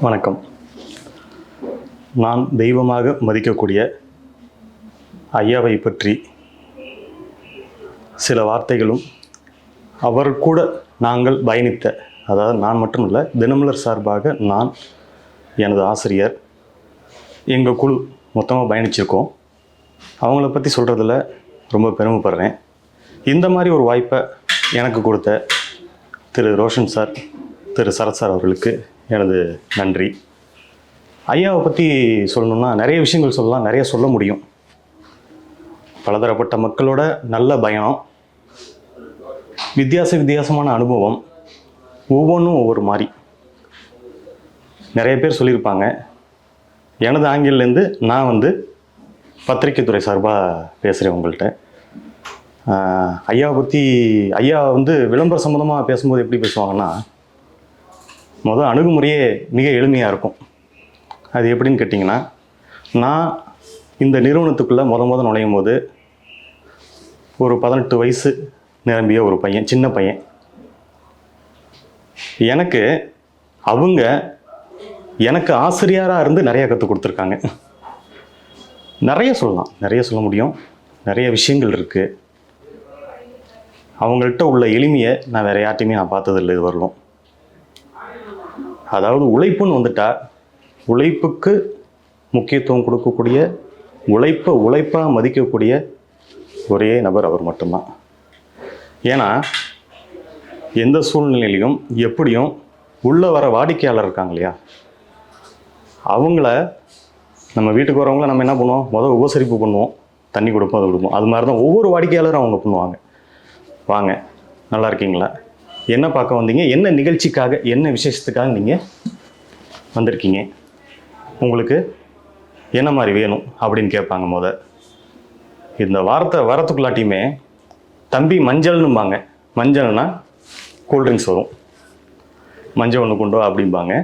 வணக்கம். நான் தெய்வமாக மதிக்கக்கூடிய ஐயாவை பற்றி சில வார்த்தைகளும், அவர் கூட நாங்கள் பயணித்த, அதாவது நான் மட்டும் இல்லை, தினமலர் சார்பாக நான், எனது ஆசிரியர், எங்கள் குழு மொத்தமாக பயணிச்சிருக்கோம். அவங்கள பற்றி சொல்கிறதுல ரொம்ப பெருமைப்படுறேன். இந்த மாதிரி ஒரு வாய்ப்பை எனக்கு கொடுத்த திரு ரோஷன் சார், திரு சரத் சார் அவர்களுக்கு எனது நன்றி. ஐயாவை பற்றி சொல்லணும்னா நிறைய விஷயங்கள் சொல்லலாம், நிறைய சொல்ல முடியும். பலதரப்பட்ட மக்களோட நல்ல பயணம், வித்தியாசமான அனுபவம், ஒவ்வொன்றும் ஒவ்வொரு மாதிரி. நிறைய பேர் சொல்லியிருப்பாங்க. எனது ஆங்கிலேருந்து நான் பத்திரிக்கை துறை சார்பாக பேசுகிறேன் உங்கள்கிட்ட. ஐயாவை பற்றி, ஐயா விளம்பர சம்மந்தமாக பேசும்போது எப்படி பேசுவாங்கன்னா, அணுகுமுறையே மிக எளிமையாக இருக்கும். அது எப்படின்னு கேட்டிங்கன்னா, நான் இந்த நிறுவனத்துக்குள்ளே நுழையும் போது ஒரு 18 வயசு நிரம்பிய ஒரு பையன், சின்ன பையன். எனக்கு ஆசிரியராக இருந்து நிறையா கற்றுக் கொடுத்துருக்காங்க. நிறைய சொல்லலாம், நிறைய சொல்ல முடியும். நிறைய விஷயங்கள் இருக்குது. அவங்கள்ட்ட உள்ள எளிமையை நான் வேறு யார்ட்டையுமே நான் பார்த்ததில்லை இது வரலும். அதாவது உழைப்புன்னு வந்துட்டா, உழைப்புக்கு முக்கியத்துவம் கொடுக்கக்கூடிய, உழைப்பாக மதிக்கக்கூடிய ஒரே நபர் அவர் மட்டும்தான். ஏன்னா எந்த சூழ்நிலையிலையும் எப்படியும் உள்ளே வர வாடிக்கையாளர் இருக்காங்க இல்லையா, அவங்கள நம்ம வீட்டுக்கு வரவங்கள நம்ம என்ன பண்ணுவோம், உபசரிப்பு பண்ணுவோம், தண்ணி கொடுப்போம், அதை கொடுப்போம். அது மாதிரி தான் ஒவ்வொரு வாடிக்கையாளரும் அவங்க பண்ணுவாங்க. வாங்க, நல்லா இருக்கீங்களா, என்ன பார்க்க வந்தீங்க, என்ன நிகழ்ச்சிக்காக, என்ன விசேஷத்துக்காக நீங்கள் வந்திருக்கீங்க, உங்களுக்கு என்ன மாதிரி வேணும் அப்படின்னு கேட்பாங்க. இந்த வார்த்தை வரத்துக்குள்ளாட்டியுமே தம்பி மஞ்சள்னும்பாங்க. மஞ்சள்னா கூல்ட்ரிங்க்ஸ் வரும். மஞ்சள் ஒன்று கொண்டு வா அப்படிம்பாங்க.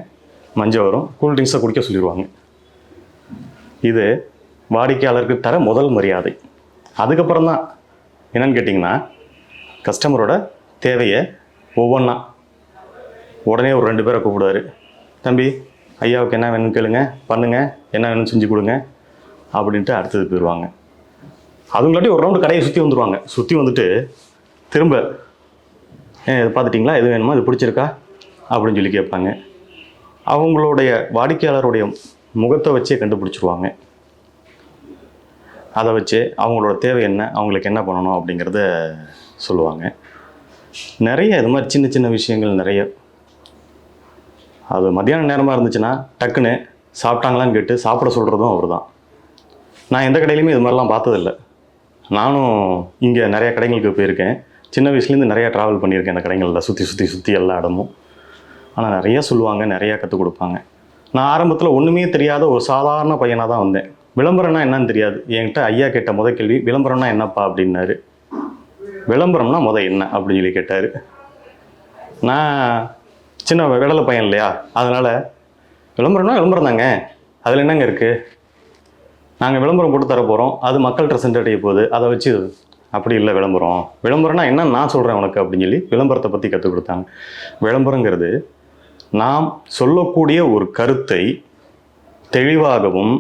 மஞ்சள் வரும், கூல்ட்ரிங்க்ஸை குடிக்க சொல்லிடுவாங்க. இது வாடிக்கையாளருக்கு தர முதல் மரியாதை. அதுக்கப்புறம் தான் என்னன்னு கேட்டிங்கன்னா, கஸ்டமரோட தேவையை ஒவ்வொன்றா உடனே ஒரு 2 பேரை கூப்பிடுவார். தம்பி, ஐயாவுக்கு என்ன வேணும்னு கேளுங்க, பண்ணுங்கள், என்ன வேணும்னு செஞ்சு கொடுங்க அப்படின்ட்டு அடுத்தது போயிடுவாங்க. அதுங்களாட்டி ஒரு ரவுண்டு கடையை சுற்றி வந்துடுவாங்க. சுற்றி வந்துட்டு திரும்ப இது பார்த்துட்டிங்களா, எது வேணுமா, இது பிடிச்சிருக்கா அப்படின்னு சொல்லி கேட்பாங்க. அவங்களுடைய வாடிக்கையாளருடைய முகத்தை வச்சே கண்டுபிடிச்சிருவாங்க. அதை வச்சு அவங்களோட தேவை என்ன, அவங்களுக்கு என்ன பண்ணணும் அப்படிங்கிறத சொல்லுவாங்க. நிறைய இது மாதிரி சின்ன சின்ன விஷயங்கள் நிறைய. அது மத்தியான நேரமாக இருந்துச்சுன்னா டக்குன்னு சாப்பிட்டாங்களான்னு கேட்டு சாப்பிட சொல்கிறதும் அவர் தான். நான் எந்த கடையிலையுமே இது மாதிரிலாம் பார்த்ததில்லை. நானும் இங்கே நிறைய கடைகளுக்கு போயிருக்கேன். சின்ன வயசுலேருந்து நிறையா ட்ராவல் பண்ணியிருக்கேன் இந்த கடைகளில், சுற்றி எல்லா இடமும். ஆனால் நிறைய சொல்லுவாங்க, நிறையா கற்றுக் கொடுப்பாங்க. நான் ஆரம்பத்தில் ஒன்றுமே தெரியாத ஒரு சாதாரண பையனாக தான் வந்தேன். விளம்பரம்னா என்னன்னு தெரியாது. என்கிட்ட ஐயா கேட்ட முதல் கேள்வி, விளம்பரம்னா என்னப்பா அப்படின்னாரு. விளம்பரம்னா என்ன அப்படின்னு சொல்லி கேட்டார். நான் சின்ன விடலை பையன் இல்லையா, அதனால் விளம்பரம்னா விளம்பரம் தாங்க, அதில் என்னங்க இருக்குது, நாங்கள் விளம்பரம் போட்டு தர போகிறோம், அது மக்கள்கிட்ட சென்றடைய போகுது, அதை வச்சு. அப்படி இல்லை, விளம்பரம்னா என்னன்னு நான் சொல்கிறேன் உனக்கு அப்படின்னு சொல்லி விளம்பரத்தை பற்றி கற்றுக் கொடுத்தாங்க. விளம்பரங்கிறது நாம் சொல்லக்கூடிய ஒரு கருத்தை தெளிவாகவும்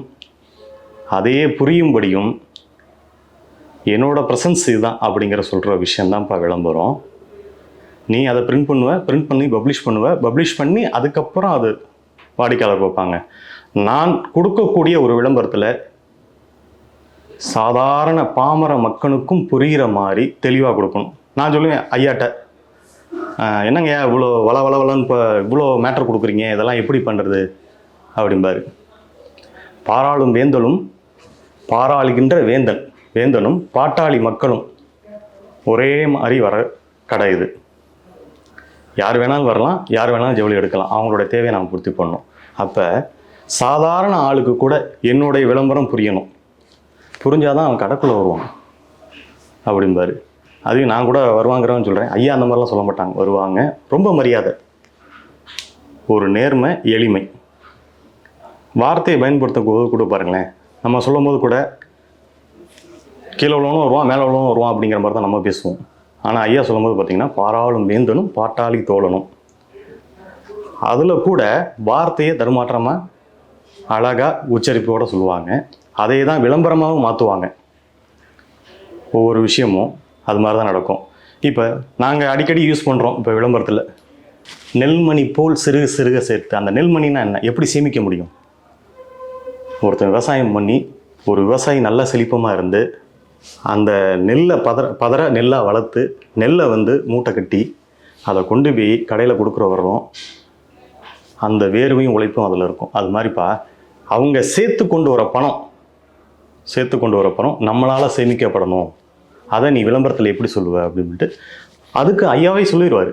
அதையே புரியும்படியும், என்னோட ப்ரெசன்ஸ் இதுதான் அப்படிங்கிற சொல்கிற விஷயந்தான்ப்பா விளம்பரம். நீ அதை பிரிண்ட் பண்ணி பப்ளிஷ் பண்ணி அதுக்கப்புறம் அது வாடிக்கையாளர் பார்ப்பாங்க. நான் கொடுக்கக்கூடிய ஒரு விளம்பரத்தில் சாதாரண பாமர மக்களுக்கும் புரிகிற மாதிரி தெளிவாக கொடுக்கணும். நான் சொல்லுவேன் ஐயாட்ட, என்னங்க இவ்வளோ வளன்னு இப்போ இவ்வளோ மேட்டர் கொடுக்குறீங்க, இதெல்லாம் எப்படி பண்ணுறது அப்படிம்பாரு. பாராளும் வேந்தலும் பாராளுகின்ற வேந்தனும் பாட்டாளி மக்களும் ஒரே மாதிரி வர கடை இது. யார் வேணாலும் வரலாம், யார் வேணாலும் ஜவுளி எடுக்கலாம், அவங்களோட தேவையை நாம் பூர்த்தி பண்ணணும். அப்போ சாதாரண ஆளுக்கு கூட என்னுடைய விளம்பரம் புரியணும், புரிஞ்சாதான் அவன் கடைக்குள்ளே வருவான் அப்படிம்பாரு. அதையும் நான் கூட வருவாங்கிறவன்னு சொல்கிறேன். ஐயா அந்த மாதிரிலாம் சொல்ல மாட்டாங்க, வருவாங்க. ரொம்ப மரியாதை, ஒரு நேர்மை, எளிமை. வார்த்தையை பயன்படுத்த கூட பாருங்களேன், நம்ம சொல்லும் போது கூட கீழே உள்ளவனும் வருவான், மேலே உள்ளவனும் வருவான் அப்படிங்கிற மாதிரி தான் நம்ம பேசுவோம். ஆனால் ஐயா சொல்லும்போது பார்த்தீங்கன்னா, பாராளும் வேந்தனும் பாட்டாளி தோழனும் அதில் கூட வார்த்தையை தடுமாற்றமாக அழகாக உச்சரிப்போடு சொல்லுவாங்க. அதை தான் விளம்பரமாகவும் மாற்றுவாங்க. ஒவ்வொரு விஷயமும் அது மாதிரி தான் நடக்கும். இப்போ நாங்கள் அடிக்கடி யூஸ் பண்ணுறோம் இப்போ விளம்பரத்தில், நெல்மணி போல் சிறுக சிறுக சேர்த்து. அந்த நெல்மணின்னா என்ன, எப்படி சேமிக்க முடியும்? ஒருத்தன் விவசாயம் பண்ணி ஒரு விவசாயி நல்ல செழிப்பமாக இருந்து அந்த நெல்லை பதற நெல்லாக வளர்த்து நெல்லை மூட்டை கட்டி அதை கொண்டு போய் கடையில் கொடுக்குற வரணும். அந்த வேர்வையும் உழைப்பும் அதில் இருக்கும். அது மாதிரிப்பா அவங்க சேர்த்து கொண்டு வர பணம் நம்மளால் சேமிக்கப்படணும். அதை நீ விளம்பரத்தில் எப்படி சொல்லுவ அப்படின்ட்டு அதுக்கு ஐயாவே சொல்லிடுவார்.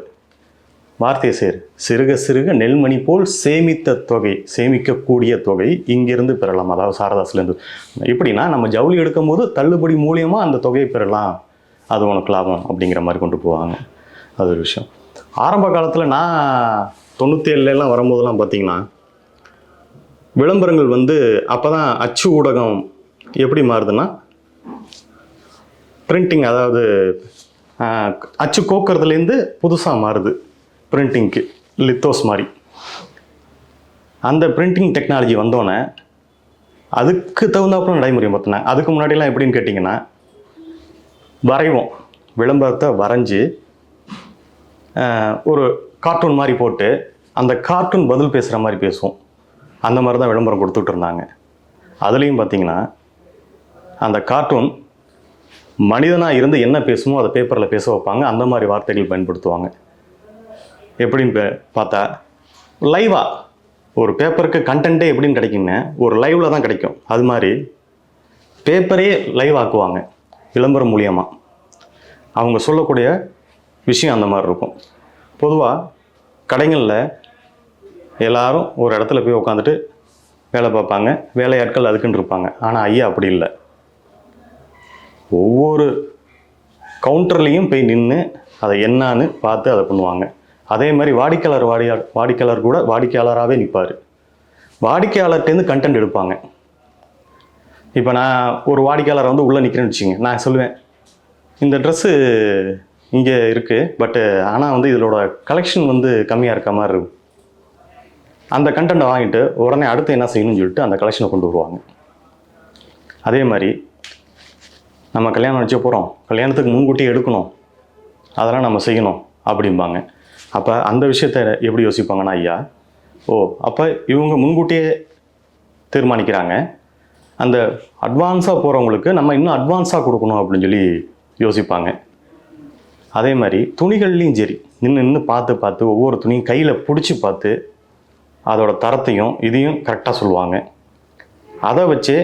வார்த்தையை சிறுக சிறுக நெல்மணி போல் சேமிக்கக்கூடிய தொகை இங்கிருந்து பெறலாம். அதாவது சாரதாஸ்லேருந்து எப்படின்னா, நம்ம ஜவுளி எடுக்கும் போது தள்ளுபடி மூலியமாக அந்த தொகையை பெறலாம், அது உனக்கு லாபம் அப்படிங்கிற மாதிரி கொண்டு போவாங்க. அது ஒரு விஷயம். ஆரம்ப காலத்தில் நான் 97 வரும்போதெல்லாம் பார்த்தீங்கன்னா, விளம்பரங்கள் அப்போ தான் அச்சு ஊடகம் எப்படி மாறுதுன்னா, பிரிண்டிங், அதாவது அச்சு கோக்கிறதுலேருந்து புதுசாக மாறுது பிரிண்டிங்க்கு, லித்தோஸ் மாதிரி. அந்த பிரிண்டிங் டெக்னாலஜி வந்தோடனே அதுக்கு தகுந்தாப்புல நடைமுறை பார்த்தினாங்க. அதுக்கு முன்னாடிலாம் எப்படின்னு கேட்டிங்கன்னா, வரைவோம், விளம்பரத்தை வரைஞ்சி ஒரு கார்ட்டூன் மாதிரி போட்டு அந்த கார்ட்டூன் பதில் பேசுகிற மாதிரி பேசுவோம். அந்த மாதிரி தான் விளம்பரம் கொடுத்துட்டு இருந்தாங்க. அதுலேயும் பார்த்திங்கன்னா, அந்த கார்ட்டூன் மனிதனாக இருந்து என்ன பேசுமோ அதை பேப்பரில் பேச வைப்பாங்க. அந்த மாதிரி வார்த்தைகள் பயன்படுத்துவாங்க. எப்படின்னு பார்த்தா, லைவாக ஒரு பேப்பருக்கு கண்டென்ட்டே எப்படின்னு கிடைக்குங்க, ஒரு லைவில் தான் கிடைக்கும். அது மாதிரி பேப்பரே லைவ் ஆக்குவாங்க விளம்பரம் மூலியமாக. அவங்க சொல்லக்கூடிய விஷயம் அந்த மாதிரி இருக்கும். பொதுவாக கடைகளில் எல்லாரும் ஒரு இடத்துல போய் உட்காந்துட்டு வேலை பார்ப்பாங்க, வேலையாட்கள் அதுக்குன்னு இருப்பாங்க. ஆனால் ஐயா அப்படி இல்லை. ஒவ்வொரு கவுண்டர்லேயும் போய் நின்று அதை என்னான்னு பார்த்து அதை பண்ணுவாங்க. அதே மாதிரி வாடிக்கையாளர் கூட வாடிக்கையாளராகவே நிற்பார். வாடிக்கையாளர்கிட்டேருந்து கண்டென்ட் எடுப்பாங்க. இப்போ நான் ஒரு வாடிக்கையாளரை உள்ளே நிற்கிறேன்னு வச்சுங்க, நான் சொல்லுவேன், இந்த ட்ரெஸ்ஸு இங்கே இருக்குது, பட்டு ஆனால் இதோட கலெக்ஷன் கம்மியாக இருக்க மாதிரி இருக்கும். அந்த கண்டென்ட்டை வாங்கிட்டு உடனே அடுத்து என்ன செய்யணும்னு சொல்லிட்டு அந்த கலெக்ஷனை கொண்டு வருவாங்க. அதே மாதிரி நம்ம கல்யாணம் வச்ச போகிறோம், கல்யாணத்துக்கு முன்கூட்டியே எடுக்கணும், அதெல்லாம் நம்ம செய்யணும் அப்படிம்பாங்க. அப்போ அந்த விஷயத்தை எப்படி யோசிப்பாங்கன்னா, ஐயா, அப்போ இவங்க முன்கூட்டியே தீர்மானிக்கிறாங்க, அந்த அட்வான்ஸாக போகிறவங்களுக்கு நம்ம இன்னும் அட்வான்ஸாக கொடுக்கணும் அப்படின்னு சொல்லி யோசிப்பாங்க. அதே மாதிரி துணிகள்லையும் சரி, நின்று பார்த்து ஒவ்வொரு துணியும் கையில் பிடிச்சி பார்த்து அதோட தரத்தையும் இதையும் கரெக்டாக சொல்லுவாங்க. அதை வச்சே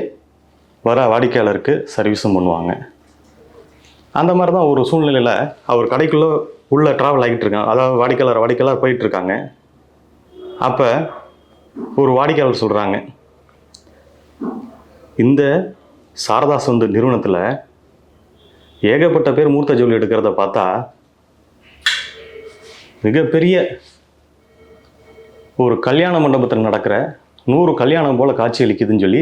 வர வாடிக்கையாளருக்கு சர்வீஸும் பண்ணுவாங்க. அந்த மாதிரி தான் ஒரு சூழ்நிலையில் அவர் கடைக்குள்ளே உள்ளே ட்ராவல் ஆகிட்டு இருக்காங்க. அதாவது வாடிக்கையாளர் போயிட்டுருக்காங்க. அப்போ ஒரு வாடிக்கையாளர் சொல்கிறாங்க, இந்த சாரதாஸ் நிறுவனத்தில் ஏகப்பட்ட பேர் மூர்த்த ஜவுளி எடுக்கிறத பார்த்தா மிகப்பெரிய ஒரு கல்யாண மண்டபத்தில் நடக்கிற 100 கல்யாணம் போல் காட்சி அளிக்குதுன்னு சொல்லி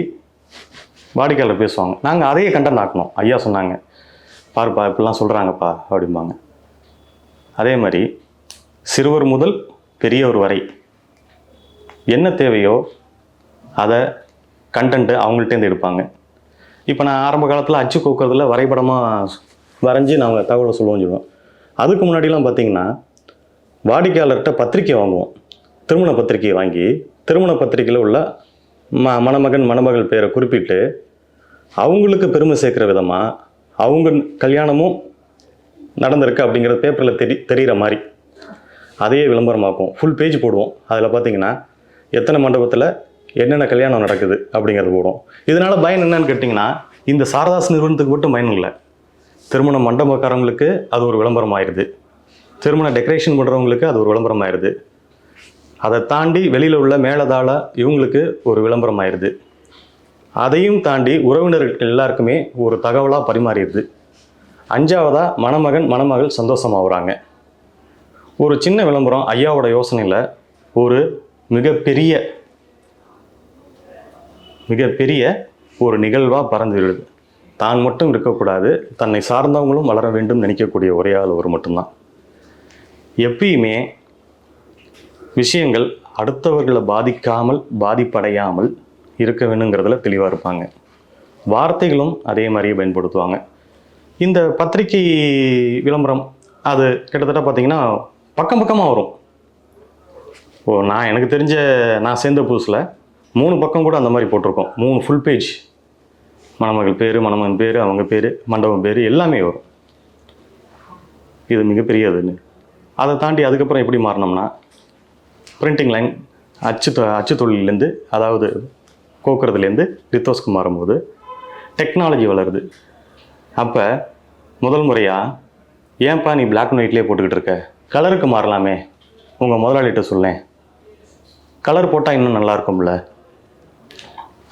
வாடிக்கையாளர் பேசுவாங்க. நாங்கள் அதையே கண்டென்ட் ஆக்கணும். ஐயா சொன்னாங்க, பாருப்பா இப்படிலாம் சொல்கிறாங்கப்பா அப்படிம்பாங்க. அதே மாதிரி சிறுவர் முதல் பெரியவர் வரை என்ன தேவையோ அதை கண்டென்ட்டு அவங்கள்ட்டேருந்து எடுப்பாங்க. இப்போ நான் ஆரம்ப காலத்தில் அச்சு கோக்கிறதுல வரைபடமாக வரைஞ்சி நாங்கள் தகவலை சொல்லுவோம். அதுக்கு முன்னாடிலாம் பார்த்திங்கன்னா, வாடிக்கையாளர்கிட்ட பத்திரிக்கை வாங்குவோம். திருமண பத்திரிக்கையை வாங்கி திருமண பத்திரிக்கையில் உள்ள மணமகன் மணமகள் பேரை குறிப்பிட்டு அவங்களுக்கு பெருமை சேர்க்குற விதமாக அவங்க கல்யாணமும் நடந்திருக்கு அப்படிங்கிறது பேப்பரில் தெரிகிற மாதிரி அதையே விளம்பரமாக்கும். ஃபுல் பேஜ் போடுவோம். அதில் பார்த்திங்கன்னா எத்தனை மண்டபத்தில் என்னென்ன கல்யாணம் நடக்குது அப்படிங்கிறது போடும். இதனால் பயன் என்னன்னு கேட்டிங்கன்னா, இந்த சாரதாஸ் நிறுவனத்துக்கு மட்டும் பயன் இல்லை, திருமண மண்டபக்காரங்களுக்கு அது ஒரு விளம்பரம் ஆயிடுது, திருமண டெக்கரேஷன் பண்ணுறவங்களுக்கு அது ஒரு விளம்பரம் ஆயிடுது, அதை தாண்டி வெளியில் உள்ள மேலதாள இவங்களுக்கு ஒரு விளம்பரம் ஆயிடுது, அதையும் தாண்டி உறவினர்கள் எல்லாருக்குமே ஒரு தகவலாக பரிமாறிடுது. 5வதா மணமகன் மணமகள் சந்தோஷமாகறாங்க. ஒரு சின்ன விளம்பரம் ஐயாவோட யோசனையில் ஒரு மிகப்பெரிய ஒரு நிகழ்வாக பறந்து விடுது. தான் மட்டும் இருக்கக்கூடாது, தன்னை சார்ந்தவங்களும் வளர வேண்டும் நினைக்கக்கூடிய ஒரே ஆள் ஒரு மட்டும்தான். எப்பயுமே விஷயங்கள் அடுத்தவர்களை பாதிப்படையாமல் இருக்க வேணுங்கிறதுல தெளிவாக இருப்பாங்க. வார்த்தைகளும் அதே மாதிரியே பயன்படுத்துவாங்க. இந்த பத்திரிகை விளம்பரம் அது கிட்டத்தட்ட பார்த்தீங்கன்னா பக்கம் பக்கமாக வரும். எனக்கு தெரிஞ்ச நான் சேர்ந்த புதுசில் 3 பக்கம் கூட அந்த மாதிரி போட்டிருக்கோம். 3 ஃபுல் பேஜ், மணமகள் பேர், மணமகன் பேர், அவங்க பேர், மண்டபம் பேர் எல்லாமே வரும். இது மிகப்பெரிய இதுன்னு. அதை தாண்டி அதுக்கப்புறம் எப்படி மாறினோம்னா, பிரிண்டிங் லைன் அச்சு தொழிலேருந்து, அதாவது கோக்குறதுலேருந்து லித்தோஸ்க்கு மாறும்போது டெக்னாலஜி வளருது. அப்போ முதல் முறையாக, ஏன்பா நீ பிளாக் அண்ட் ஒயிட்லேயே போட்டுக்கிட்டு இருக்க, கலருக்கு மாறலாமே, உங்கள் முதலாளிகிட்ட சொல்லேன், கலர் போட்டால் இன்னும் நல்லா இருக்கும்ல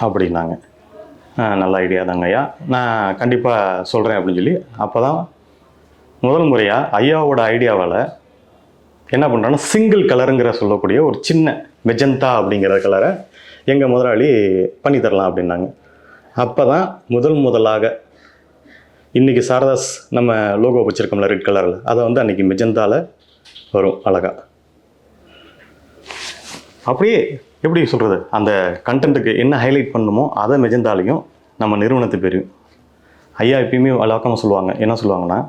அப்படின்னாங்க. நல்ல ஐடியா தாங்க ஐயா, நான் கண்டிப்பாக சொல்கிறேன் அப்படின்னு சொல்லி, அப்போ தான் முதல் முறையாக ஐயாவோட ஐடியாவால் என்ன பண்ணுறாங்கன்னா, சிங்கிள் கலருங்கிற சொல்லக்கூடிய ஒரு சின்ன மெஜந்தா அப்படிங்கிற கலரை எங்கள் முதலாளி பண்ணித்தரலாம் அப்படின்னாங்க. அப்போ தான் முதலாக இன்றைக்கி சாரதாஸ் நம்ம லோகோ வச்சுருக்கோம்ல ரெட் கலரில், அதை வந்து அன்றைக்கி மெஜந்தாவில் வரும் அழகாக. அப்படியே எப்படி சொல்கிறது, அந்த கண்டென்ட்டுக்கு என்ன ஹைலைட் பண்ணணுமோ அதை மெஜந்தாலையும் நம்ம நிறுவனத்து பேரையும். ஐயா எப்பயுமே வழக்கமாக சொல்லுவாங்க, என்ன சொல்லுவாங்கன்னா,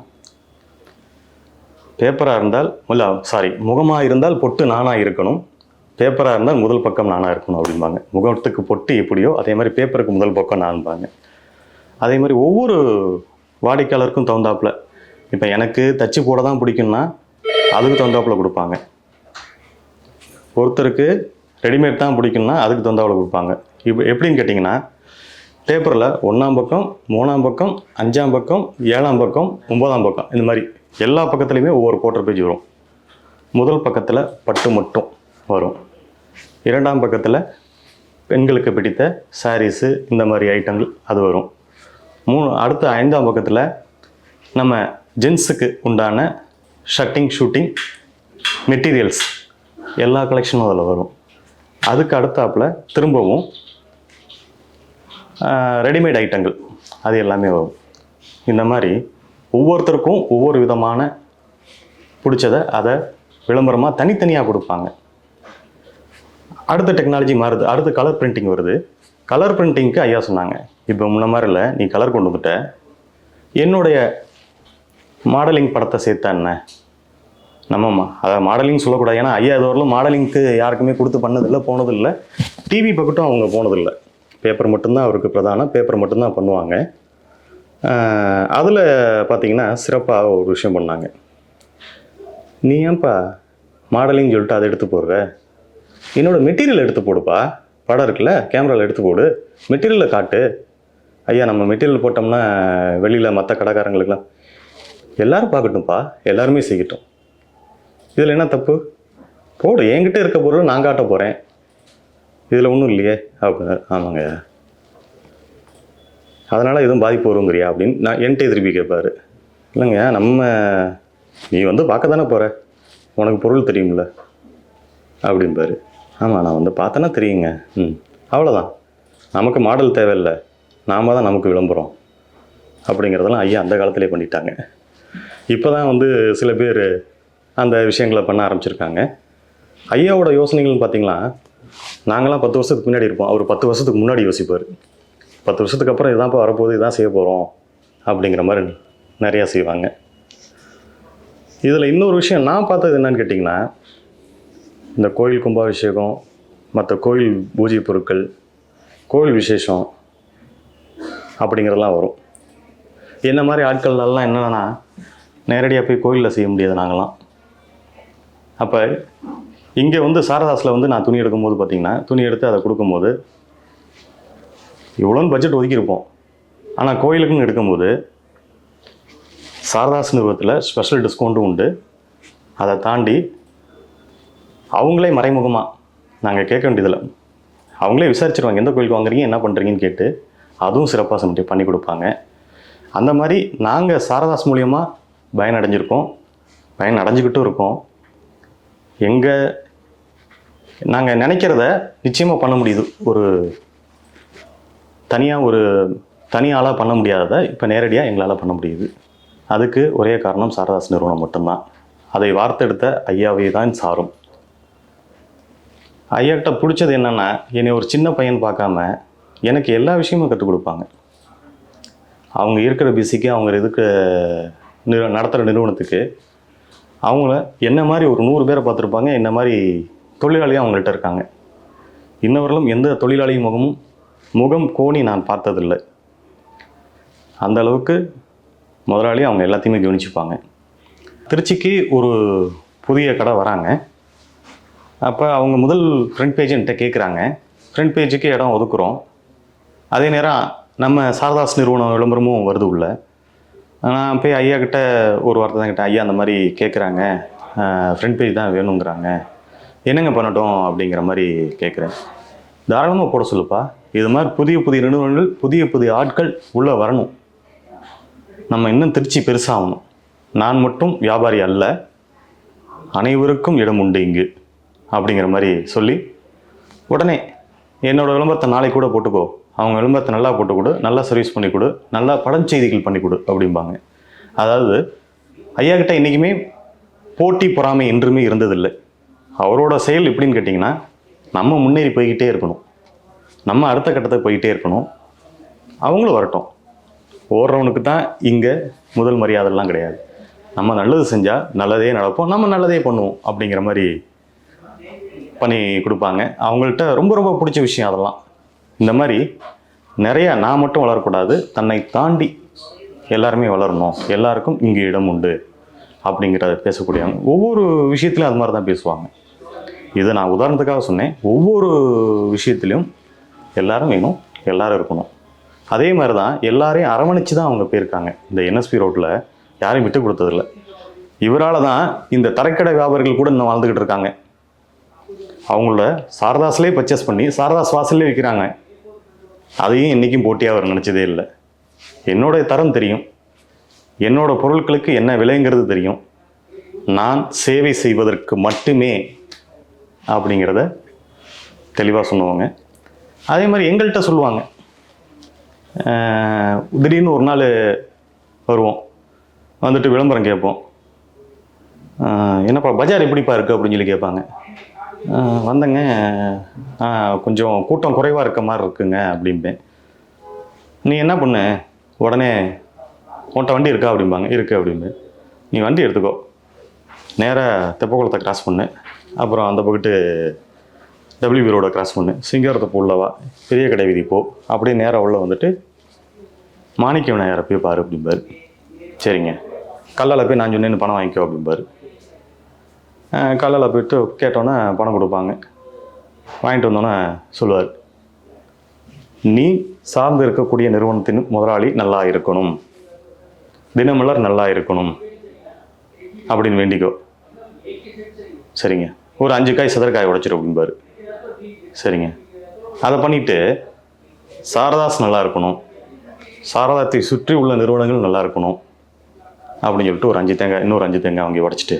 பேப்பராக இருந்தால் முகமாக இருந்தால் பொட்டு நானாக இருக்கணும், பேப்பராக இருந்தால் முதல் பக்கம் நானாக இருக்கணும் அப்படிம்பாங்க. முகத்துக்கு பொட்டு எப்படியோ அதே மாதிரி பேப்பருக்கு முதல் பக்கம் நான்பாங்க. அதே மாதிரி ஒவ்வொரு வாடிக்கையாளருக்கும் தகுந்தாப்பில், இப்போ எனக்கு தச்சு போட தான் பிடிக்கும்னா அதுக்கு தகுந்தாப்பில் கொடுப்பாங்க. ஒருத்தருக்கு ரெடிமேட் தான் பிடிக்கும்னா அதுக்கு தகுந்தாப்பில் கொடுப்பாங்க. இப்போ எப்படின்னு கேட்டிங்கன்னா, பேப்பரில் 1ஆம் பக்கம், 3ஆம் பக்கம், 5ஆம் பக்கம், 7ஆம் பக்கம், 9ஆம் பக்கம், இந்த மாதிரி எல்லா பக்கத்துலேயுமே ஒவ்வொரு குவார்டர் பேஜ் வரும். முதல் பக்கத்தில் பட்டு மட்டும் வரும். 2ஆம் பக்கத்தில் பெண்களுக்கு பிடித்த சாரீஸு இந்த மாதிரி ஐட்டங்கள் அது வரும். அடுத்த 5ஆம் பக்கத்தில் நம்ம ஜென்ஸுக்கு உண்டான ஷூட்டிங் மெட்டீரியல்ஸ் எல்லா கலெக்ஷனும் அதில் வரும். அதுக்கு அடுத்தாப்பில் திரும்பவும் ரெடிமேட் ஐட்டங்கள் அது எல்லாமே வரும். இந்த மாதிரி ஒவ்வொருத்தருக்கும் ஒவ்வொரு விதமான பிடிச்சதை அதை விளம்பரமாக தனித்தனியாக கொடுப்பாங்க. அடுத்த டெக்னாலஜி மாறுது, அடுத்து கலர் பிரிண்டிங் வருது. கலர் பிரிண்டிங்க்கு ஐயா சொன்னாங்க, இப்போ முன்ன மாதிரி இல்லை, நீ கலர் கொண்டு வந்துட்ட, என்னுடைய மாடலிங் படத்தை சேர்த்தா என்ன, நம்மம்மா அதை மாடலிங் சொல்லக்கூடாது, ஏன்னா ஐயா இதுவரையிலும் மாடலிங்க்கு யாருக்குமே கொடுத்து பண்ணதில்லை, போனதில்லை. டிவி பக்கட்டும் அவங்க போனதில்லை. பேப்பர் மட்டும்தான் அவருக்கு பிரதானம், பேப்பர் மட்டும்தான் பண்ணுவாங்க. அதில் பார்த்திங்கன்னா சிறப்பாக ஒரு விஷயம் பண்ணாங்க. நீ ஏன்ப்பா மாடலிங் சொல்லிட்டு அதை எடுத்து போடுற, என்னோடய மெட்டீரியல் எடுத்து போடுப்பா, படம் இருக்குல்ல கேமராவில் எடுத்து போடு, மெட்டீரியலில் காட்டு. ஐயா நம்ம மெட்டீரியல் போட்டோம்னா வெளியில் மற்ற கடைக்காரங்களுக்கெல்லாம் எல்லோரும் பார்க்கட்டும்ப்பா, எல்லாருமே செய்யட்டும், இதில் என்ன தப்பு, போடு, என்கிட்ட இருக்க பொருள் நான் காட்ட போகிறேன், இதில் ஒன்றும் இல்லையே அப்படின்னு. ஆமாங்க, அதனால் எதுவும் பாதிப்பு வருங்கிறியா அப்படின்னு நான் என்கிட்ட திருப்பி கேட்பார். இல்லைங்க நீ வந்து பார்க்க தானே போகிற, உனக்கு பொருள் தெரியும்ல அப்படின்பாரு. ஆமாம் நான் வந்து பார்த்தேன்னா தெரியுங்க. அவ்வளோதான், நமக்கு மாடல் தேவையில்லை, நாம தான் நமக்கு விளம்பரம் அப்படிங்கிறதெல்லாம் ஐயா அந்த காலத்திலே பண்ணிட்டாங்க. இப்போ தான் வந்து சில பேர் அந்த விஷயங்களை பண்ண ஆரம்பிச்சிருக்காங்க. ஐயாவோட யோசனைகள்னு பார்த்தீங்களா, நாங்களாம் 10 வருஷத்துக்கு முன்னாடி இருப்போம், அவர் 10 வருஷத்துக்கு முன்னாடி யோசிப்பார். 10 வருஷத்துக்கு அப்புறம் இதான்ப்பா வரப்போகுது, இதான் செய்ய போகிறோம் அப்படிங்கிற மாதிரி நிறையா செய்வாங்க. இதில் இன்னொரு விஷயம் நான் பார்த்தது என்னன்னு கேட்டிங்கன்னா, இந்த கோயில் கும்பாபிஷேகம், மற்ற கோயில் பூஜை பொருட்கள், கோயில் விசேஷம் அப்படிங்கிறதெல்லாம் வரும். என்ன மாதிரி ஆட்கள்லாம் என்னன்னா, நேரடியாக போய் கோயிலில் செய்ய முடியாது நாங்களாம். அப்போ இங்கே வந்து சாரதாஸில் வந்து நான் துணி எடுக்கும்போது பார்த்திங்கன்னா, துணி எடுத்து அதை கொடுக்கும்போது இவ்வளோன்னு பட்ஜெட் ஒதுக்கியிருப்போம். ஆனால் கோயிலுக்குன்னு எடுக்கும்போது சாரதாஸ் நிறுவனத்தில் ஸ்பெஷல் டிஸ்கவுண்ட்டும் உண்டு. அதை தாண்டி அவங்களே மறைமுகமாக நாங்கள் கேட்க வேண்டியதில்லை, அவங்களே விசாரிச்சிருவாங்க எந்த கோயிலுக்கு வாங்குறீங்க, என்ன பண்ணுறீங்கன்னு கேட்டு அதுவும் சிறப்பாக பண்ணி கொடுப்பாங்க. அந்த மாதிரி நாங்கள் சாரதாஸ் மூலியமாக பயனடைஞ்சிருக்கோம், பயனடைஞ்சிக்கிட்டும் இருக்கோம். நாங்கள் நினைக்கிறத நிச்சயமாக பண்ண முடியுது. ஒரு தனி ஆளாக பண்ண முடியாததை இப்போ நேரடியாக எங்களால் பண்ண முடியுது. அதுக்கு ஒரே காரணம் சாரதாஸ் நிறுவனம் மட்டும்தான். அதை வார்த்தெடுத்த ஐயாவை தான் சாரும். ஐயாக்கிட்ட பிடிச்சது என்னென்னா, என்னை ஒரு சின்ன பையன் பார்க்காம எனக்கு எல்லா விஷயமும் கற்றுக் கொடுப்பாங்க. அவங்க இருக்கிற பிஸிக்கு, அவங்க இருக்க நடத்துகிற நிறுவனத்துக்கு அவங்கள என்ன மாதிரி ஒரு 100 பேரை பார்த்துருப்பாங்க. என்ன மாதிரி தொழிலாளியாக அவங்கள்ட்ட இருக்காங்க. இன்னவரையிலும் எந்த தொழிலாளி முகம் கோணி நான் பார்த்ததில்லை. அந்த அளவுக்கு முதலாளி அவங்க எல்லாத்தையுமே கவனிச்சுப்பாங்க. திருச்சிக்கு ஒரு புதிய கடை வராங்க. அப்போ அவங்க முதல் ஃப்ரண்ட் பேஜ் என்கிட்ட கேட்குறாங்க. ஃப்ரண்ட் பேஜுக்கு இடம் ஒதுக்குறோம். அதே நேரம் நம்ம சாரதாஸ் நிறுவனம் விளம்பரமும் வருது உள்ள. நான் போய் ஐயா கிட்ட ஒரு வார்த்தை தான் கேட்டேன். ஐயா அந்த மாதிரி கேட்குறாங்க, ஃப்ரண்ட் பேஜ் தான் வேணுங்கிறாங்க, என்னங்க பண்ணட்டும் அப்படிங்கிற மாதிரி கேட்குறேன். தாராளமாக போட சொல்லுப்பா. இது மாதிரி புதிய புதிய நிறுவனங்கள், புதிய புதிய ஆட்கள் உள்ளே வரணும். நம்ம இன்னும் திருச்சி பெருசாகணும். நான் மட்டும் வியாபாரி அல்ல, அனைவருக்கும் இடம் உண்டு இங்கு அப்படிங்கிற மாதிரி சொல்லி, உடனே என்னோடய விளம்பரத்தை நாளைக்கு கூட போட்டுக்கோ, அவங்க விளம்பரத்தை நல்லா போட்டு கொடு, நல்லா சர்வீஸ் பண்ணி கொடு, நல்லா படஞ்செய்திகள் பண்ணி கொடு அப்படிம்பாங்க. அதாவது ஐயா கிட்ட என்றைக்குமே போட்டி பொறாமை என்றுமே இருந்ததில்லை. அவரோட செயல் எப்படின்னு கேட்டிங்கன்னா, நம்ம முன்னேறி போய்கிட்டே இருக்கணும், நம்ம அடுத்த கட்டத்துக்கு போய்கிட்டே இருக்கணும், அவங்களும் வரட்டும். ஓடுறவனுக்கு தான் இங்கே முதல் மரியாதைலாம் கிடையாது. நம்ம நல்லது செஞ்சால் நல்லதே நடப்போம், நம்ம நல்லதே பண்ணுவோம் அப்படிங்கிற மாதிரி பண்ணி கொடுப்பாங்க. அவங்கள்ட்ட ரொம்ப ரொம்ப பிடிச்ச விஷயம் அதெல்லாம். இந்த மாதிரி நிறையா நான் மட்டும் வளரக்கூடாது, தன்னை தாண்டி எல்லாருமே வளரணும், எல்லாருக்கும் இங்கே இடம் உண்டு அப்படிங்கிறத பேசக்கூடியவங்க. ஒவ்வொரு விஷயத்துலையும் அது மாதிரி தான் பேசுவாங்க. இதை நான் உதாரணத்துக்காக சொன்னேன். ஒவ்வொரு விஷயத்துலையும் எல்லாரும் வேணும், எல்லாரும் இருக்கணும். அதே மாதிரி தான் எல்லாரையும் அரவணைச்சு தான் அவங்க போயிருக்காங்க. இந்த என்எஸ்பி ரோட்டில் யாரையும் விட்டு கொடுத்ததில்லை. இவரால் தான் இந்த தரைக்கடை வியாபாரிகள் கூட இன்னும் வாழ்ந்துக்கிட்டு இருக்காங்க. அவங்கள சாரதாஸ்லேயே பர்ச்சேஸ் பண்ணி சாரதாஸ் வாசல்லே விற்கிறாங்க. அதையும் என்றைக்கும் போட்டியாக அவர் நினச்சதே இல்லை. என்னோடய தரம் தெரியும், என்னோட பொருட்களுக்கு என்ன விலைங்கிறது தெரியும், நான் சேவை செய்வதற்கு மட்டுமே அப்படிங்கிறத தெளிவாக சொன்னவங்க. அதே மாதிரி எங்கள்கிட்ட சொல்லுவாங்க. திடீர்னு ஒரு நாள் வருவோம், வந்துட்டு விளம்பரம் கேட்போம். என்னப்பா பஜார் எப்படிப்பா இருக்குது அப்படின்னு சொல்லி கேட்பாங்க. வந்தங்க, கொஞ்சம் கூட்டம் குறைவாக இருக்க மாதிரி இருக்குங்க அப்படிம்பேன். நீ என்ன பண்ணு, உடனே உன்கிட்ட வண்டி இருக்கா அப்படிம்பாங்க. இருக்குது அப்படிம்பேன். நீ வண்டி எடுத்துக்கோ, நேராக தெப்பக்குளத்தை கிராஸ் பண்ணு, அப்புறம் அந்த பக்கத்து டபிள்யூபி ரோடை கிராஸ் பண்ணு, சிங்காரத்தை உள்ளவா, பெரிய கடை வீதி போ, அப்படியே நேராக உள்ள வந்துட்டு மாணிக்க விநாயகரை போய் பாரு அப்படிம்பாரு. சரிங்க, கல்லால் போய் நான் சொன்னேன்னு பணம் வாங்கிக்கோ அப்படிம்பாரு. கல்லால் போய்ட்டு கேட்டோன்னே பணம் கொடுப்பாங்க. வாங்கிட்டு வந்தோன்னே சொல்லுவார், நீ சார்ந்து இருக்கக்கூடிய நிறுவனத்தின் முதலாளி நல்லா இருக்கணும், தினமலர் நல்லா இருக்கணும் அப்படின்னு வேண்டிக்கோ. சரிங்க, ஒரு 5 காய் சதுரக்காய் உடைச்சிடும் அப்படிம்பாரு. சரிங்க, அதை பண்ணிவிட்டு சாரதாஸ் நல்லா இருக்கணும், சாரதாத்தை சுற்றி உள்ள நிறுவனங்கள் நல்லா இருக்கணும் அப்படின்னு சொல்லிட்டு ஒரு 5 தேங்காய், இன்னொரு 5 தேங்காய் வாங்கி உடச்சிட்டு